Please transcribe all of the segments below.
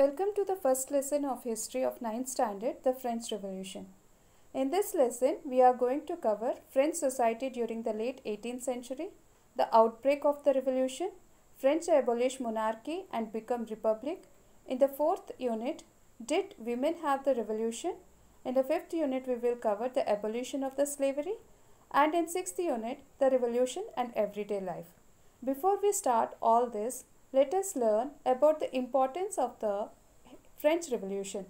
Welcome to the first lesson of History of 9th Standard, the French Revolution. In this lesson, we are going to cover French society during the late 18th century, the outbreak of the revolution, French abolish monarchy and become republic. In the fourth unit, did women have the revolution? In the fifth unit, we will cover the abolition of the slavery. And in sixth unit, the revolution and everyday life. Before we start all this, let us learn about the importance of the French Revolution.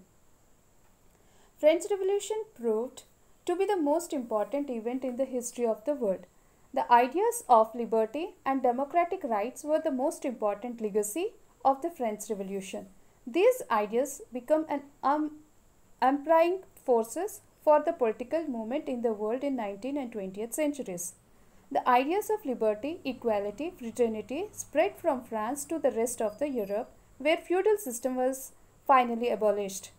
French Revolution proved to be the most important event in the history of the world. The ideas of liberty and democratic rights were the most important legacy of the French Revolution. These ideas become an umbrelling forces for the political movement in the world in 19th and 20th centuries. The ideas of liberty, equality, fraternity spread from France to the rest of the Europe, where feudal system was finally abolished.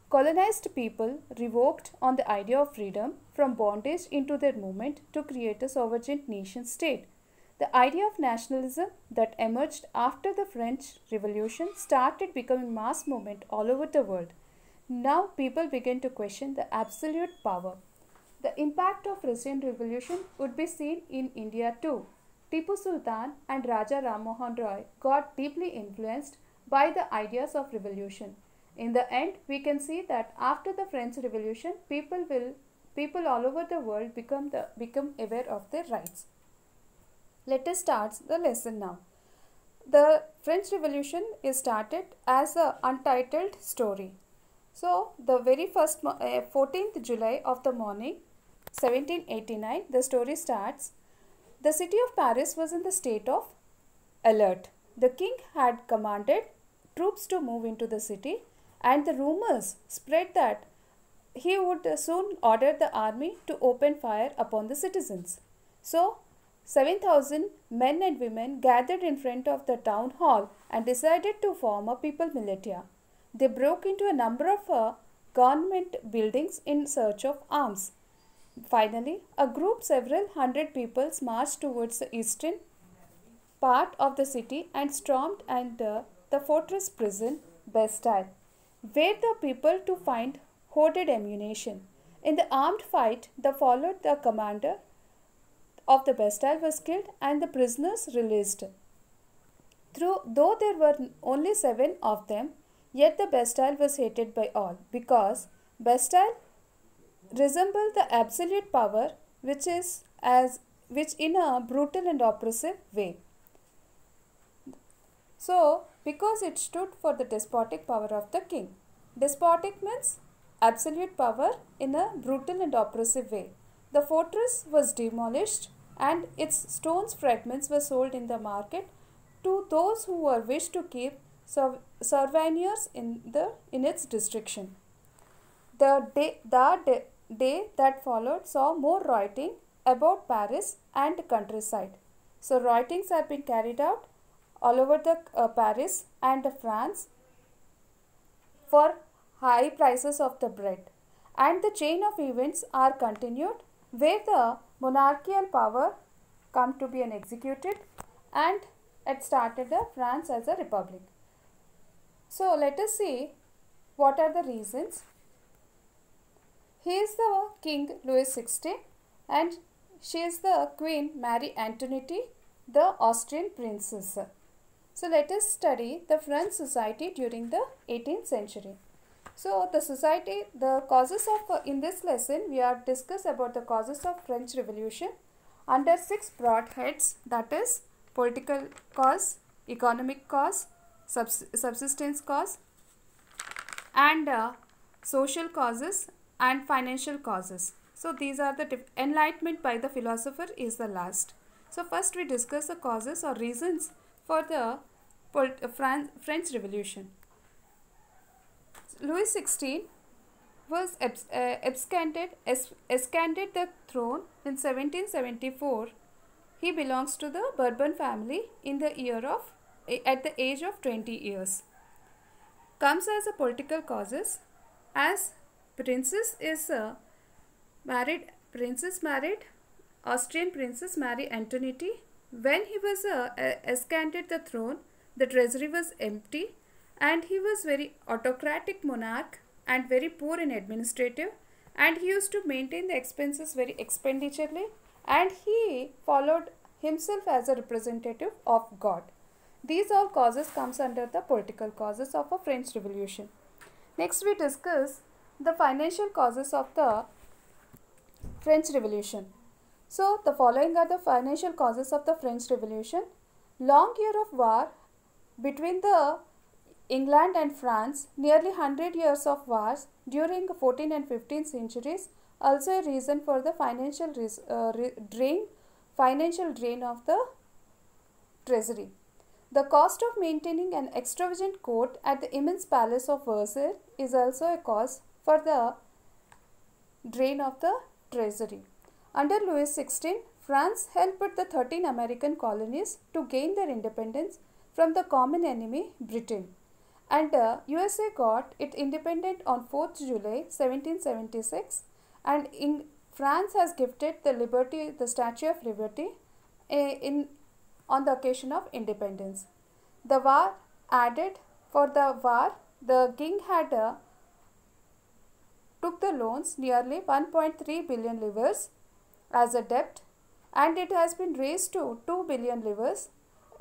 Colonized people revoked on the idea of freedom from bondage into their movement to create a sovereign nation state. The idea of nationalism that emerged after the French Revolution started becoming mass movement all over the world. Now people began to question the absolute power. The impact of Russian Revolution would be seen in India too. Tipu Sultan and Raja Ram Mohan Roy got deeply influenced by the ideas of revolution. In the end, we can see that after the French Revolution, people all over the world become aware of their rights. Let us start the lesson now. The French Revolution is started as an untitled story. So, the very first 14th July of the morning, 1789, the story starts. The city of Paris was in the state of alert. The king had commanded troops to move into the city, and the rumors spread that he would soon order the army to open fire upon the citizens. So, 7,000 men and women gathered in front of the town hall and decided to form a people militia. They broke into a number of government buildings in search of arms. Finally, a group several hundred people marched towards the eastern part of the city and stormed the fortress prison Bastille, where the people to find hoarded ammunition. In the armed fight that followed, the commander of the Bastille was killed and the prisoners released. Though there were only 7 of them, yet the Bastille was hated by all, because Bastille resembled the absolute power which in a brutal and oppressive way. So, because it stood for the despotic power of the king. Despotic means absolute power in a brutal and oppressive way. The fortress was demolished and its stones fragments were sold in the market to those who were wished to keep souvenirs in its destruction. The day that followed saw more rioting about Paris and countryside. So riotings have been carried out all over the Paris and France for high prices of the bread. And the chain of events are continued where the monarchical power come to be executed and it started France as a republic. So let us see what are the reasons. He is the King Louis XVI and she is the Queen Marie Antoinette, the Austrian princess. So let us study the French society during the 18th century. So the causes of, in this lesson we are discuss about the causes of French Revolution under 6 broad heads, that is political cause, economic cause, subsistence cause and social causes and financial causes. So these are the enlightenment by the philosopher is the last. So first we discuss the causes or reasons for the French Revolution. Louis XVI was absconded the throne in 1774. He belongs to the Bourbon family in the at the age of 20 years. Comes as a political causes as princess married Austrian princess Marie Antoinette. When he was absconded the throne, the treasury was empty and he was very autocratic monarch and very poor in administrative, and he used to maintain the expenses very expenditurely, and he followed himself as a representative of God. These all causes comes under the political causes of a French Revolution. Next we discuss the financial causes of the French Revolution. So the following are the financial causes of the French Revolution. Long year of war between the England and France, nearly 100 years of wars during 14th and 15th centuries, also a reason for the financial drain of the treasury. The cost of maintaining an extravagant court at the immense palace of Versailles is also a cause for the drain of the treasury. Under Louis XVI, France helped the 13 American colonies to gain their independence from the common enemy Britain, and USA got it independent on 4th July 1776, and France has gifted the Statue of Liberty on the occasion of independence. The war added for the war, the king had took the loans nearly 1.3 billion livres as a debt, and it has been raised to 2 billion livres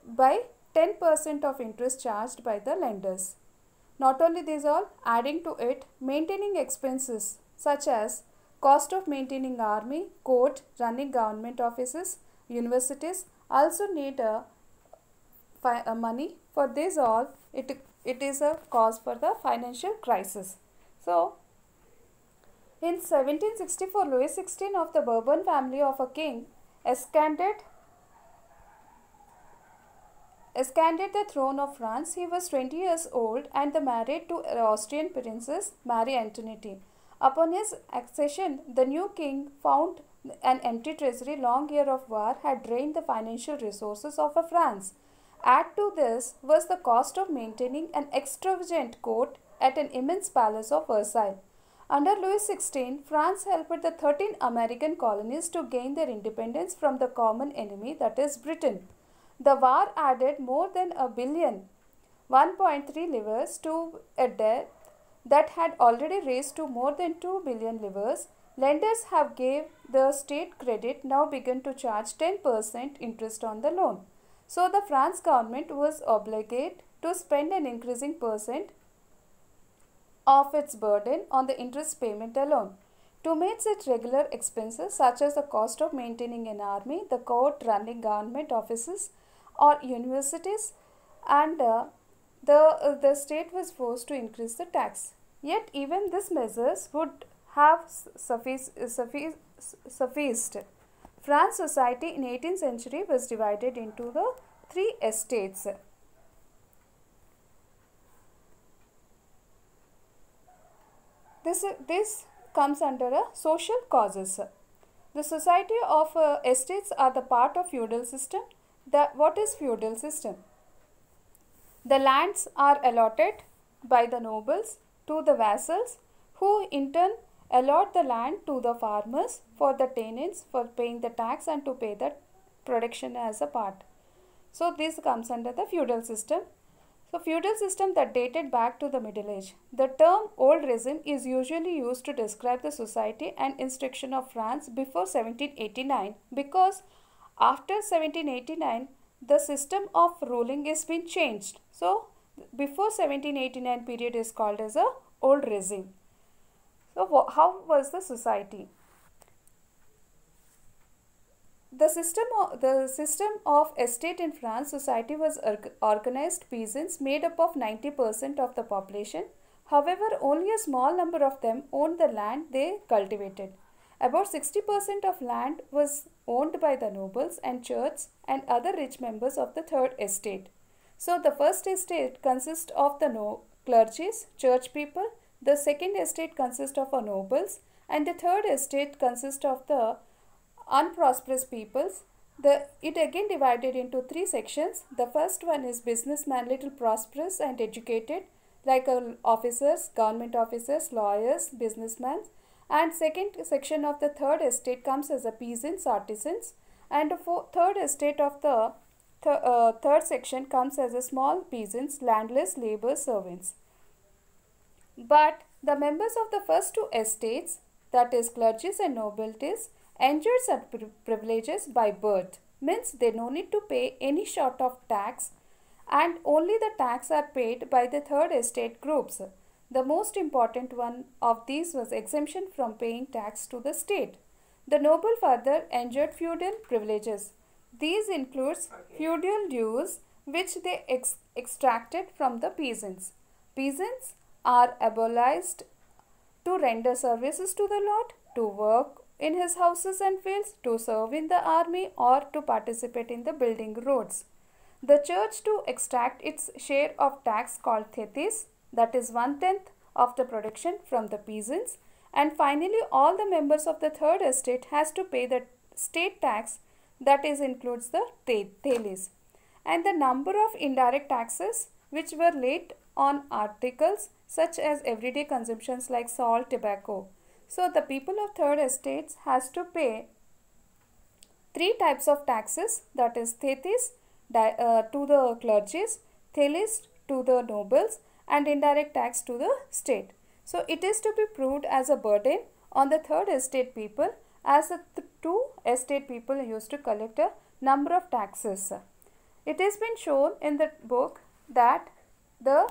by 10% of interest charged by the lenders. Not only these all, adding to it, maintaining expenses such as cost of maintaining army, court, running government offices, universities also need money. For this all, it is a cause for the financial crisis. So, in 1764, Louis XVI of the Bourbon family of a king ascended the throne of France. He was 20 years old and married to Austrian princess Marie Antoinette. Upon his accession, the new king found an empty treasury. Long year of war had drained the financial resources of France. Add to this was the cost of maintaining an extravagant court at an immense palace of Versailles. Under Louis XVI, France helped the 13 American colonies to gain their independence from the common enemy, that is Britain. The war added more than a billion, 1.3 livres, to a debt that had already raised to more than 2 billion livres. Lenders have gave the state credit now begun to charge 10% interest on the loan. So the France government was obligated to spend an increasing percent of its burden on the interest payment alone. To meet such regular expenses such as the cost of maintaining an army, the court, running government offices or universities, and the state was forced to increase the tax. Yet even these measures would have sufficed. France society in 18th century was divided into the three estates. This comes under a social causes. The society of estates are the part of feudal system. What is feudal system? The lands are allotted by the nobles to the vassals, who in turn allot the land to the farmers for the tenants for paying the tax and to pay the production as a part. So this comes under the feudal system. So feudal system that dated back to the Middle Age. The term old regime is usually used to describe the society and institution of France before 1789, because after 1789 the system of ruling is been changed. So before 1789 period is called as a old regime. So how was the society? The system of estate in France society was organized peasants made up of 90% of the population. However, only a small number of them owned the land they cultivated. About 60% of land was owned by the nobles and church and other rich members of the third estate. So the first estate consists of the clergies, church people. The second estate consists of nobles, and the third estate consists of the unprosperous peoples. It again divided into three sections. The first one is businessman, little prosperous and educated, like officers, government officers, lawyers, businessmen. And second section of the third estate comes as a peasants, artisans, and the third estate of the third section comes as a small peasants, landless, labor servants. But the members of the first two estates, that is clergies and nobilities, enjoyed some privileges by birth. Means they no need to pay any sort of tax, and only the tax are paid by the third estate groups. The most important one of these was exemption from paying tax to the state. The noble further enjoyed feudal privileges. These includes feudal dues which they extracted from the peasants. Peasants are abolished to render services to the lord, to work in his houses and fields, to serve in the army, or to participate in the building roads. The church to extract its share of tax called tethys, that is 1/10 of the production from the peasants, and finally all the members of the third estate has to pay the state tax, that is includes the thalis, and the number of indirect taxes which were laid on articles such as everyday consumptions like salt, tobacco. So the people of third estates has to pay three types of taxes, that is tethys to the clergies, thalis to the nobles, and indirect tax to the state. So it is to be proved as a burden on the third estate people, as the two estate people used to collect a number of taxes. It has been shown in the book that the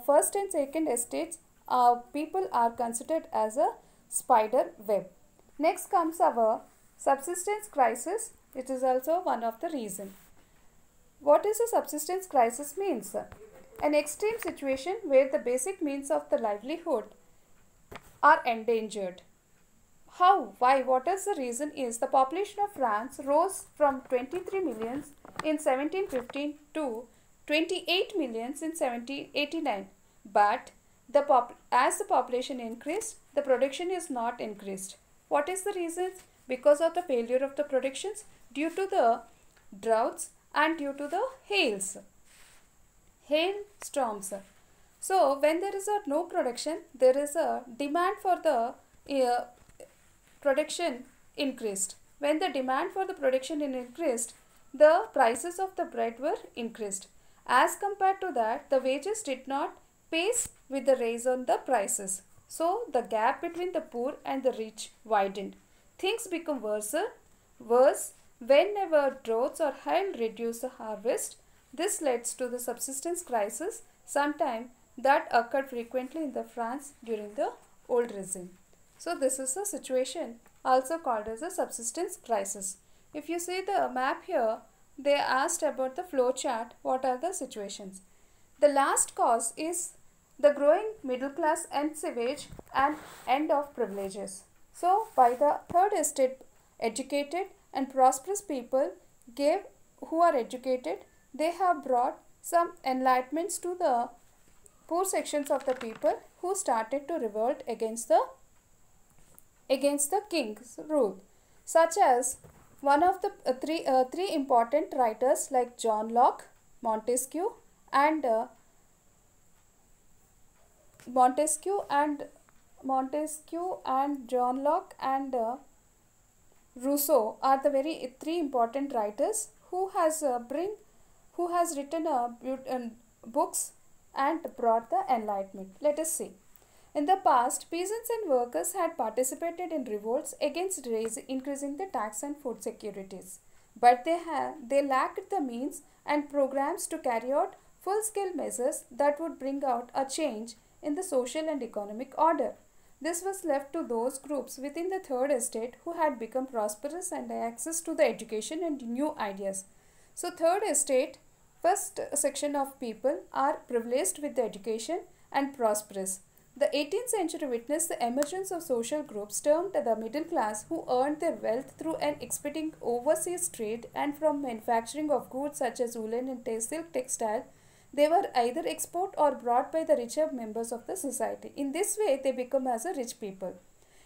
first and second estates people are considered as a spider web. Next comes our subsistence crisis. It is also one of the reasons. What is a subsistence crisis means? An extreme situation where the basic means of the livelihood are endangered. How? Why? What is the reason is the population of France rose from 23 millions in 1715 to 28 millions in 1789. But as the population increased, the production is not increased. What is the reason? Because of the failure of the productions due to the droughts and due to the hailstorms. So when there is no production, there is a demand for the production increased. When the demand for the production increased, the prices of the bread were increased. As compared to that, the wages did not pace with the rise on the prices. So the gap between the poor and the rich widened. Things become worse whenever droughts or hail reduce the harvest. This leads to the subsistence crisis, sometime that occurred frequently in the France during the old regime. So this is a situation also called as a subsistence crisis. If you see the map here, they asked about the flow chart. What are the situations? The last cause is the growing middle class and sewage and end of privileges. So by the third estate, educated and prosperous people who are educated, they have brought some enlightenments to the poor sections of the people who started to revolt against the king's rule, such as one of the three important writers like John Locke, Montesquieu and John Locke and Rousseau are the three important writers who has written books and brought the enlightenment. Let us see. In the past, peasants and workers had participated in revolts against increasing the tax and food securities, but they lacked the means and programs to carry out full-scale measures that would bring out a change in the social and economic order. This was left to those groups within the third estate who had become prosperous and had access to the education and new ideas. So third estate, first section of people are privileged with the education and prosperous. The 18th century witnessed the emergence of social groups termed the middle class, who earned their wealth through an expediting overseas trade and from manufacturing of goods such as woolen and silk textile. They were either export or brought by the richer members of the society. In this way, they become as a rich people.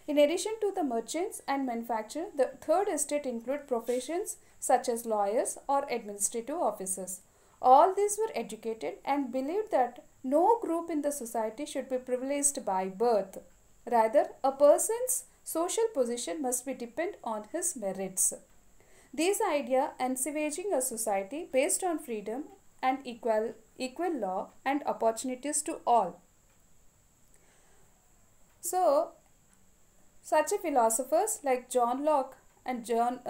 In addition to the merchants and manufacturers, the third estate include professions such as lawyers or administrative officers. All these were educated and believed that no group in the society should be privileged by birth. Rather, a person's social position must be dependent on his merits. These ideas envisaging a society based on freedom and equal law and opportunities to all. So, such a philosophers like John Locke and John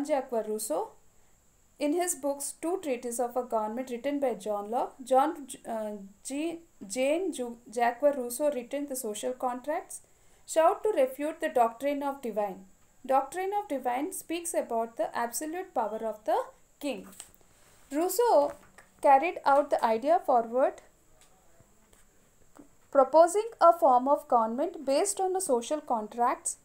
Jacques Rousseau, in his books Two Treatises of a Government written by John Locke, Jacques Rousseau written The Social Contracts, sought to refute the doctrine of divine. Doctrine of divine speaks about the absolute power of the king. Rousseau carried out the idea forward, proposing a form of government based on the social contracts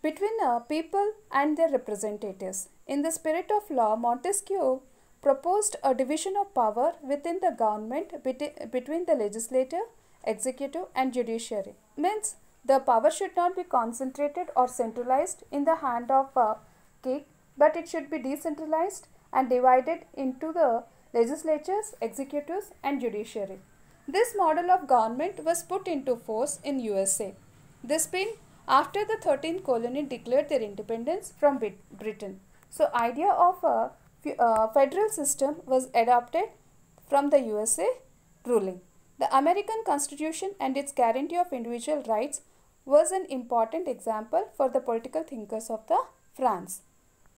between people and their representatives. In the spirit of law, Montesquieu proposed a division of power within the government between the legislature, executive and judiciary. Means the power should not be concentrated or centralized in the hand of a king, but it should be decentralized and divided into the legislatures, executives and judiciary. This model of government was put into force in USA. This been after the 13th colony declared their independence from Britain. So idea of a federal system was adopted from the USA ruling. The American Constitution and its guarantee of individual rights was an important example for the political thinkers of the France.